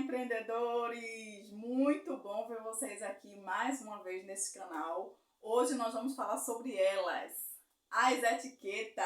empreendedores! Muito bom ver vocês aqui mais uma vez nesse canal. Hoje nós vamos falar sobre elas, as etiquetas.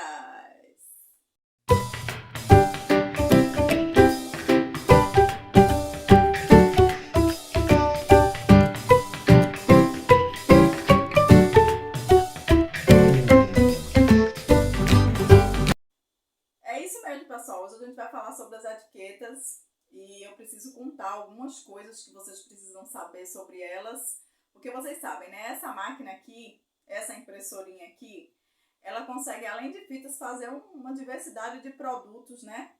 É isso mesmo, pessoal. Hoje a gente vai falar sobre as etiquetas e eu preciso contar algumas coisas que vocês precisam saber sobre elas, porque vocês sabem, né? Essa máquina aqui, essa impressorinha aqui, ela consegue, além de fitas, fazer uma diversidade de produtos, né?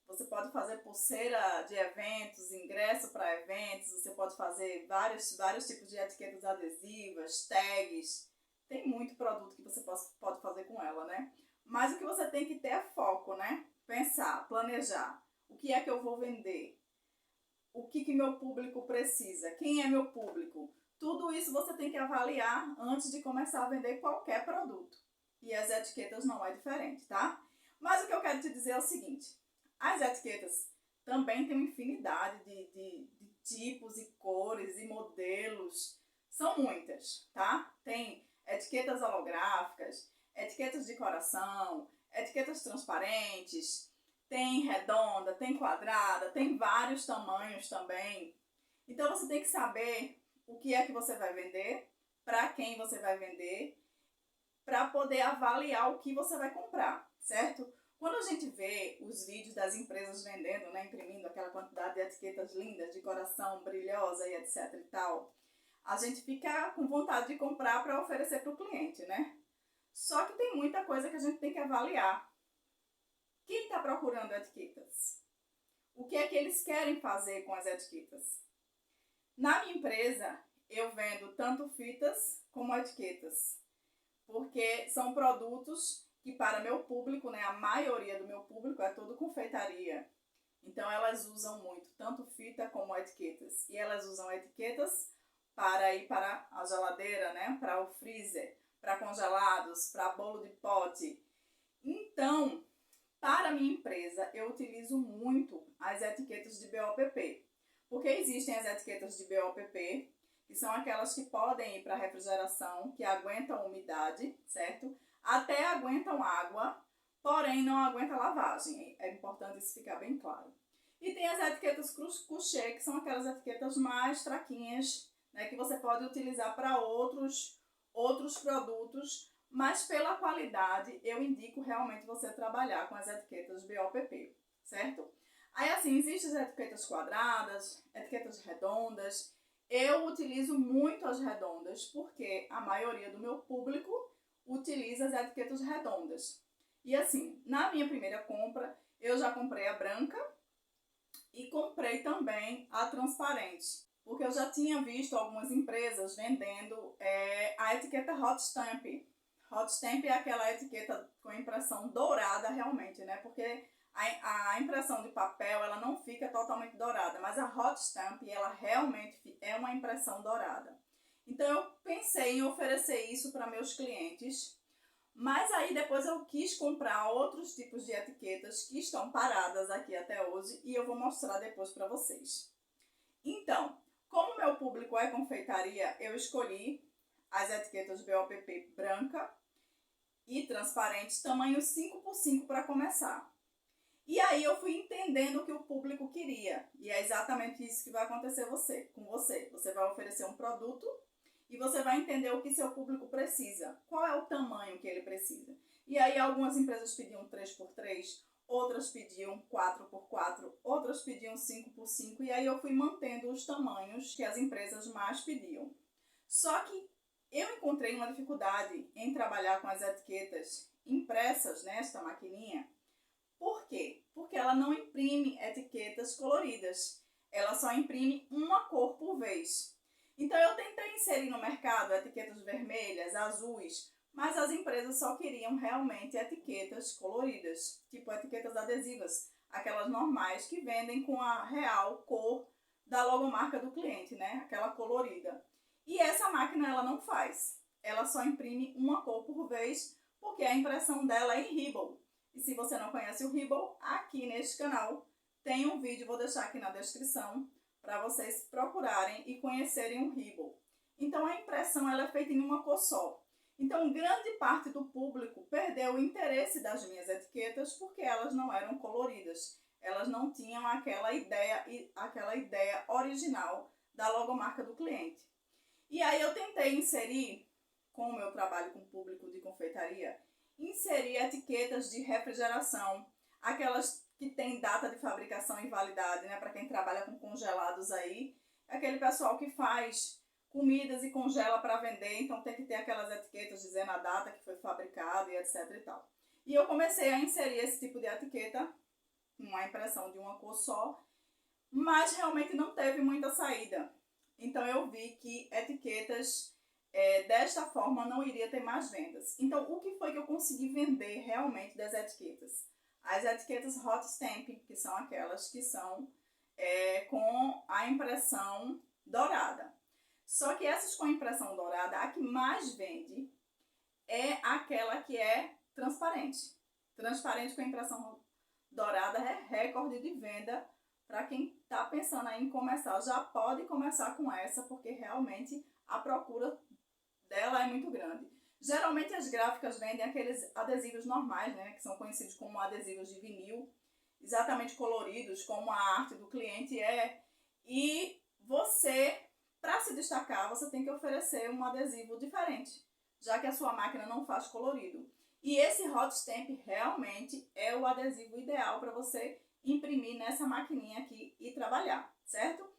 Você pode fazer pulseira de eventos, ingresso para eventos, você pode fazer vários tipos de etiquetas adesivas, tags. Tem muito produto que você pode fazer com ela, né? Mas o que você tem que ter é foco, né? Pensar, planejar. O que é que eu vou vender? O que meu público precisa? Quem é meu público? Tudo isso você tem que avaliar antes de começar a vender qualquer produto. E as etiquetas não é diferente, tá? Mas o que eu quero te dizer é o seguinte. As etiquetas também têm uma infinidade de tipos e cores e modelos. São muitas, tá? Tem etiquetas holográficas, etiquetas de coração, etiquetas transparentes, tem redonda, tem quadrada, tem vários tamanhos também. Então você tem que saber o que é que você vai vender, para quem você vai vender, para poder avaliar o que você vai comprar, certo? Quando a gente vê os vídeos das empresas vendendo, né, imprimindo aquela quantidade de etiquetas lindas, de coração, brilhosa e etc e tal, a gente fica com vontade de comprar para oferecer para o cliente, né? Só que tem muita coisa que a gente tem que avaliar. Quem está procurando etiquetas? O que é que eles querem fazer com as etiquetas? Na minha empresa, eu vendo tanto fitas como etiquetas, porque são produtos que para meu público, né, a maioria do meu público é todo confeitaria. Então elas usam muito, tanto fita como etiquetas. E elas usam etiquetas para ir para a geladeira, né, para o freezer, para congelados, para bolo de pote. Então, para a minha empresa, eu utilizo muito as etiquetas de BOPP. Porque existem as etiquetas de BOPP, que são aquelas que podem ir para refrigeração, que aguentam umidade, certo? Até aguentam água, porém não aguentam lavagem. É importante isso ficar bem claro. E tem as etiquetas couché, que são aquelas etiquetas mais fraquinhas, né, que você pode utilizar para outros produtos, mas pela qualidade eu indico realmente você trabalhar com as etiquetas BOPP, certo? Aí assim, existem as etiquetas quadradas, etiquetas redondas. Eu utilizo muito as redondas porque a maioria do meu público utiliza as etiquetas redondas. E assim, na minha primeira compra, eu já comprei a branca e comprei também a transparente. Porque eu já tinha visto algumas empresas vendendo a etiqueta Hot Stamp. Hot Stamp é aquela etiqueta com impressão dourada realmente, né? Porque a impressão de papel, ela não fica totalmente dourada, mas a Hot Stamp, ela realmente é uma impressão dourada. Então eu pensei em oferecer isso para meus clientes, mas aí depois eu quis comprar outros tipos de etiquetas que estão paradas aqui até hoje e eu vou mostrar depois para vocês. Então, como meu público é confeitaria, eu escolhi as etiquetas BOPP branca e transparente, tamanho 5x5 para começar. E aí eu fui entendendo o que o público queria. E é exatamente isso que vai acontecer com você. Você vai oferecer um produto e você vai entender o que seu público precisa. Qual é o tamanho que ele precisa. E aí algumas empresas pediam 3x3, outras pediam 4x4, outras pediam 5x5. E aí eu fui mantendo os tamanhos que as empresas mais pediam. Só que eu encontrei uma dificuldade em trabalhar com as etiquetas impressas nesta maquininha. Por quê? Porque ela não imprime etiquetas coloridas. Ela só imprime uma cor por vez. Então eu tentei inserir no mercado etiquetas vermelhas, azuis, mas as empresas só queriam realmente etiquetas coloridas, tipo etiquetas adesivas, aquelas normais que vendem com a real cor da logomarca do cliente, né? Aquela colorida. E essa máquina ela não faz. Ela só imprime uma cor por vez, porque a impressão dela é em Ribbon. E se você não conhece o Ribbon, aqui neste canal tem um vídeo, vou deixar aqui na descrição, para vocês procurarem e conhecerem o Ribbl. Então a impressão ela é feita em uma cor só. Então grande parte do público perdeu o interesse das minhas etiquetas porque elas não eram coloridas. Elas não tinham aquela ideia original da logomarca do cliente. E aí eu tentei inserir, com o meu trabalho com o público de confeitaria, inserir etiquetas de refrigeração, aquelas que tem data de fabricação e validade, né? Para quem trabalha com congelados aí, aquele pessoal que faz comidas e congela para vender, então tem que ter aquelas etiquetas dizendo a data que foi fabricado e etc e tal. E eu comecei a inserir esse tipo de etiqueta, uma impressão de uma cor só, mas realmente não teve muita saída. Então eu vi que etiquetas desta forma não iria ter mais vendas. Então o que foi que eu consegui vender realmente das etiquetas? As etiquetas Hot Stamp, que são aquelas que são com a impressão dourada. Só que essas com impressão dourada, a que mais vende é aquela que é transparente. Transparente com impressão dourada é recorde de venda. Para quem está pensando aí em começar, já pode começar com essa, porque realmente a procura dela é muito grande. Geralmente as gráficas vendem aqueles adesivos normais, né, que são conhecidos como adesivos de vinil, exatamente coloridos, como a arte do cliente é. E você, para se destacar, você tem que oferecer um adesivo diferente, já que a sua máquina não faz colorido. E esse Hot Stamp realmente é o adesivo ideal para você imprimir nessa maquininha aqui e trabalhar, certo?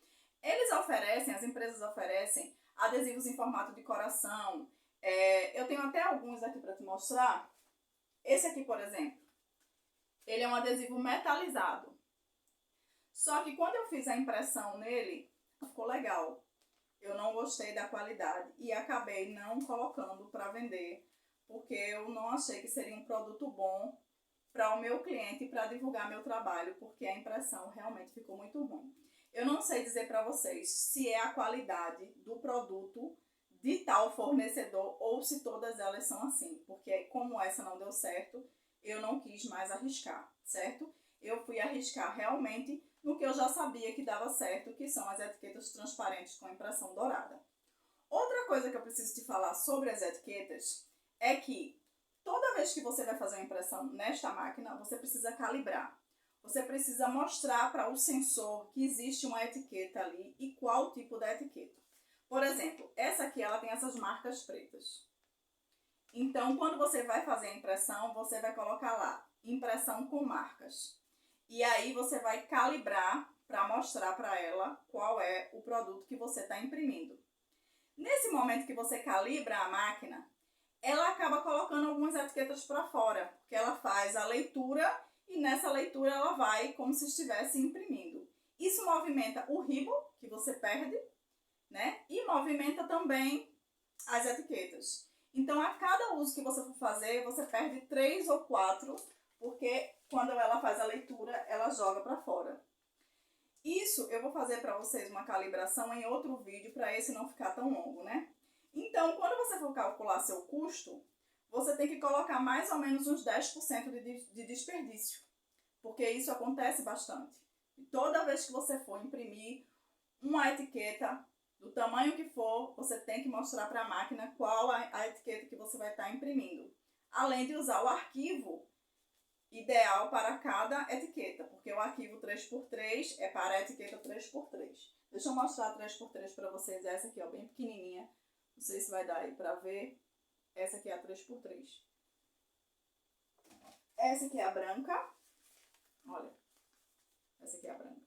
Eles oferecem, as empresas oferecem adesivos em formato de coração. Eu tenho até alguns aqui para te mostrar. Esse aqui, por exemplo, ele é um adesivo metalizado. Só que quando eu fiz a impressão nele, ficou legal. Eu não gostei da qualidade e acabei não colocando para vender, porque eu não achei que seria um produto bom para o meu cliente e para divulgar meu trabalho, porque a impressão realmente ficou muito ruim. Eu não sei dizer para vocês se é a qualidade do produto de tal fornecedor ou se todas elas são assim, porque como essa não deu certo, eu não quis mais arriscar, certo? Eu fui arriscar realmente no que eu já sabia que dava certo, que são as etiquetas transparentes com impressão dourada. Outra coisa que eu preciso te falar sobre as etiquetas é que toda vez que você vai fazer uma impressão nesta máquina, você precisa calibrar. Você precisa mostrar para o sensor que existe uma etiqueta ali e qual tipo da etiqueta. Por exemplo, essa aqui ela tem essas marcas pretas. Então, quando você vai fazer a impressão, você vai colocar lá, impressão com marcas. E aí você vai calibrar para mostrar para ela qual é o produto que você está imprimindo. Nesse momento que você calibra a máquina, ela acaba colocando algumas etiquetas para fora, porque ela faz a leitura e nessa leitura ela vai como se estivesse imprimindo. Isso movimenta o Ribbl, que você perde, né? E movimenta também as etiquetas. Então, a cada uso que você for fazer, você perde 3 ou 4, porque quando ela faz a leitura, ela joga para fora. Isso eu vou fazer para vocês uma calibração em outro vídeo, para esse não ficar tão longo, né? Então, quando você for calcular seu custo, você tem que colocar mais ou menos uns 10% de desperdício, porque isso acontece bastante. E toda vez que você for imprimir uma etiqueta, do tamanho que for, você tem que mostrar para a máquina qual a etiqueta que você vai estar imprimindo. Além de usar o arquivo ideal para cada etiqueta, porque o arquivo 3x3 é para a etiqueta 3x3. Deixa eu mostrar a 3x3 para vocês, essa aqui, ó, bem pequenininha. Não sei se vai dar aí para ver. Essa aqui é a 3x3. Essa aqui é a branca. Olha, essa aqui é a branca.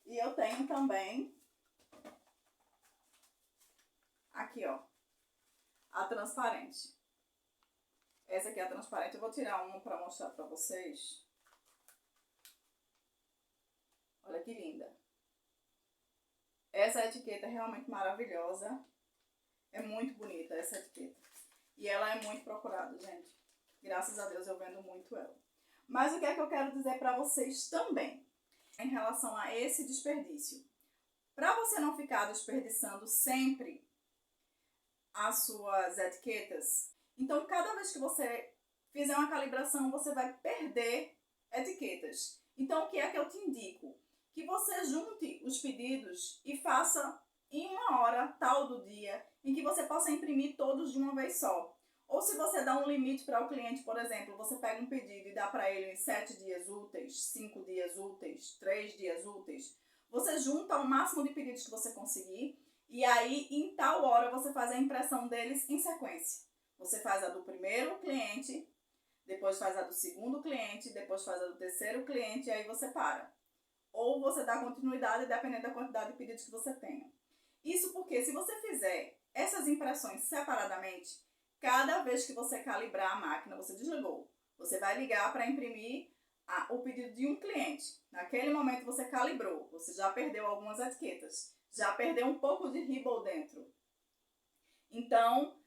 E eu tenho também, aqui ó, a transparente. Essa aqui é a transparente, eu vou tirar uma para mostrar para vocês. Olha que linda. Essa etiqueta é realmente maravilhosa. É muito bonita essa etiqueta. E ela é muito procurada, gente. Graças a Deus eu vendo muito ela. Mas o que é que eu quero dizer para vocês também? Em relação a esse desperdício. Para você não ficar desperdiçando sempre as suas etiquetas, então cada vez que você fizer uma calibração, você vai perder etiquetas. Então, o que é que eu te indico? Que você junte os pedidos e faça em uma hora tal do dia em que você possa imprimir todos de uma vez só. Ou se você dá um limite para o cliente, por exemplo, você pega um pedido e dá para ele em 7 dias úteis, 5 dias úteis, 3 dias úteis, você junta o máximo de pedidos que você conseguir e aí em tal hora você faz a impressão deles em sequência. Você faz a do primeiro cliente, depois faz a do segundo cliente, depois faz a do terceiro cliente e aí você para. Ou você dá continuidade dependendo da quantidade de pedidos que você tenha. Isso porque se você fizer essas impressões separadamente, cada vez que você calibrar a máquina, você desligou. Você vai ligar para imprimir o pedido de um cliente. Naquele momento você calibrou, você já perdeu algumas etiquetas, já perdeu um pouco de Ribble dentro. Então,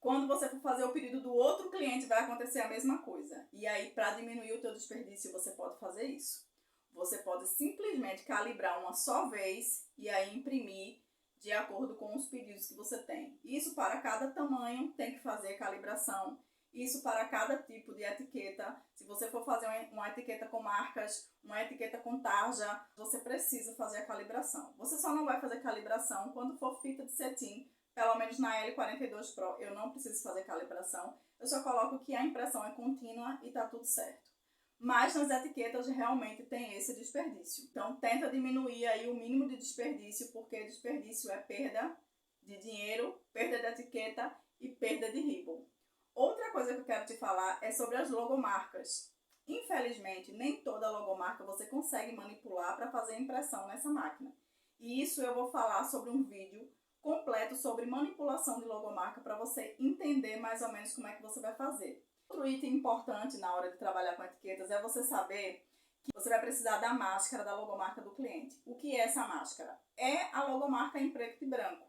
quando você for fazer o pedido do outro cliente, vai acontecer a mesma coisa. E aí, para diminuir o teu desperdício, você pode fazer isso. Você pode simplesmente calibrar uma só vez e aí imprimir de acordo com os pedidos que você tem. Isso para cada tamanho tem que fazer calibração. Isso para cada tipo de etiqueta. Se você for fazer uma etiqueta com marcas, uma etiqueta com tarja, você precisa fazer a calibração. Você só não vai fazer calibração quando for fita de cetim. Pelo menos na L42 Pro eu não preciso fazer calibração. Eu só coloco que a impressão é contínua e está tudo certo. Mas nas etiquetas realmente tem esse desperdício. Então tenta diminuir aí o mínimo de desperdício, porque desperdício é perda de dinheiro, perda de etiqueta e perda de Ribble. Outra coisa que eu quero te falar é sobre as logomarcas. Infelizmente, nem toda logomarca você consegue manipular para fazer impressão nessa máquina. E isso eu vou falar sobre um vídeo completo sobre manipulação de logomarca para você entender mais ou menos como é que você vai fazer. Outro item importante na hora de trabalhar com etiquetas é você saber que você vai precisar da máscara da logomarca do cliente. O que é essa máscara? É a logomarca em preto e branco.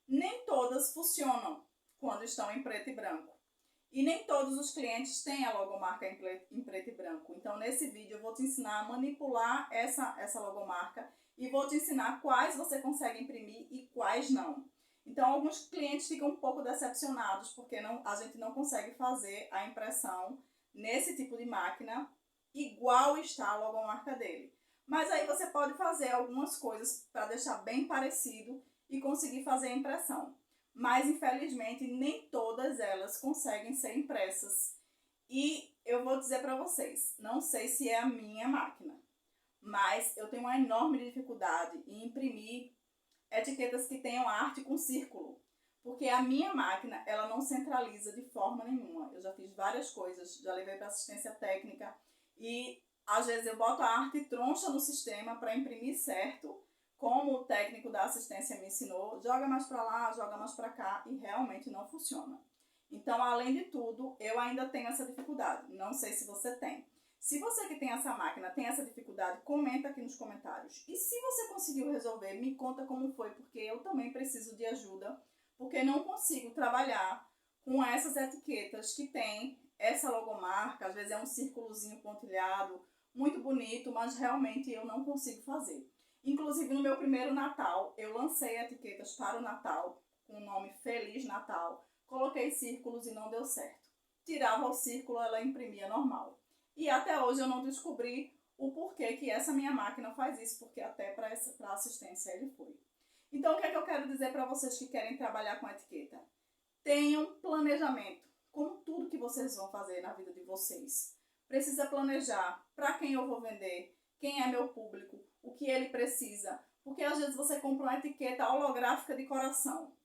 Nem todas funcionam quando estão em preto e branco. E nem todos os clientes têm a logomarca em preto e branco. Então, nesse vídeo eu vou te ensinar a manipular essa logomarca e vou te ensinar quais você consegue imprimir e quais não. Então, alguns clientes ficam um pouco decepcionados porque a gente não consegue fazer a impressão nesse tipo de máquina igual está a logomarca dele. Mas aí você pode fazer algumas coisas para deixar bem parecido e conseguir fazer a impressão. Mas, infelizmente, nem todas elas conseguem ser impressas. E eu vou dizer para vocês, não sei se é a minha máquina, mas eu tenho uma enorme dificuldade em imprimir etiquetas que tenham arte com círculo, porque a minha máquina, ela não centraliza de forma nenhuma. Eu já fiz várias coisas, já levei para assistência técnica e às vezes eu boto a arte troncha no sistema para imprimir certo, como o técnico da assistência me ensinou, joga mais para lá, joga mais para cá e realmente não funciona. Então, além de tudo, eu ainda tenho essa dificuldade, não sei se você tem. Se você que tem essa máquina tem essa dificuldade, comenta aqui nos comentários. E se você conseguiu resolver, me conta como foi, porque eu também preciso de ajuda, porque não consigo trabalhar com essas etiquetas que tem essa logomarca, às vezes é um círculozinho pontilhado, muito bonito, mas realmente eu não consigo fazer. Inclusive no meu primeiro Natal, eu lancei etiquetas para o Natal, com o nome Feliz Natal, coloquei círculos e não deu certo. Tirava o círculo, ela imprimia normal. E até hoje eu não descobri o porquê que essa minha máquina faz isso, porque até para assistência ele foi. Então o que é que eu quero dizer para vocês que querem trabalhar com etiqueta? Tenham planejamento, como tudo que vocês vão fazer na vida de vocês. Precisa planejar para quem eu vou vender, quem é meu público, o que ele precisa. Porque às vezes você compra uma etiqueta holográfica de coração,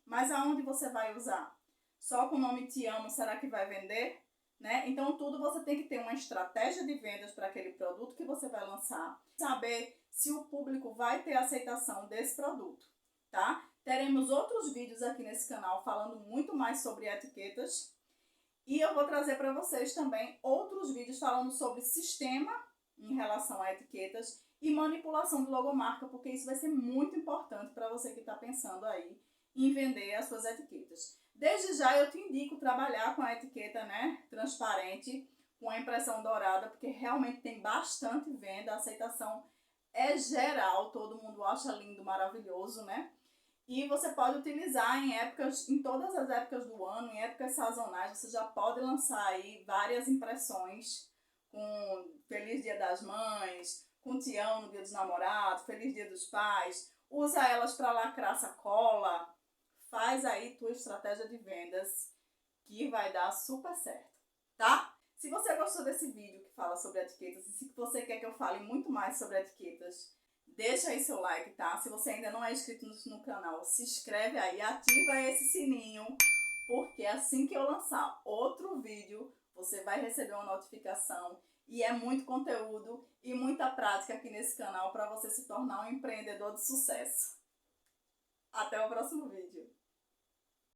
mas aonde você vai usar? Só com o nome Te Amo, será que vai vender? Né? Então tudo você tem que ter uma estratégia de vendas para aquele produto que você vai lançar, saber se o público vai ter aceitação desse produto, tá? Teremos outros vídeos aqui nesse canal falando muito mais sobre etiquetas e eu vou trazer para vocês também outros vídeos falando sobre sistema em relação a etiquetas e manipulação de logomarca, porque isso vai ser muito importante para você que está pensando aí em vender as suas etiquetas. Desde já eu te indico trabalhar com a etiqueta, né, transparente, com a impressão dourada, porque realmente tem bastante venda, a aceitação é geral, todo mundo acha lindo, maravilhoso, né? E você pode utilizar em todas as épocas do ano, em épocas sazonais, você já pode lançar aí várias impressões com Feliz Dia das Mães, com Tião no Dia dos Namorados, Feliz Dia dos Pais. Usa elas para lacrar sacola. Faz aí tua estratégia de vendas que vai dar super certo, tá? Se você gostou desse vídeo que fala sobre etiquetas e se você quer que eu fale muito mais sobre etiquetas, deixa aí seu like, tá? Se você ainda não é inscrito no canal, se inscreve aí, ativa esse sininho, porque assim que eu lançar outro vídeo, você vai receber uma notificação. E é muito conteúdo e muita prática aqui nesse canal para você se tornar um empreendedor de sucesso. Até o próximo vídeo.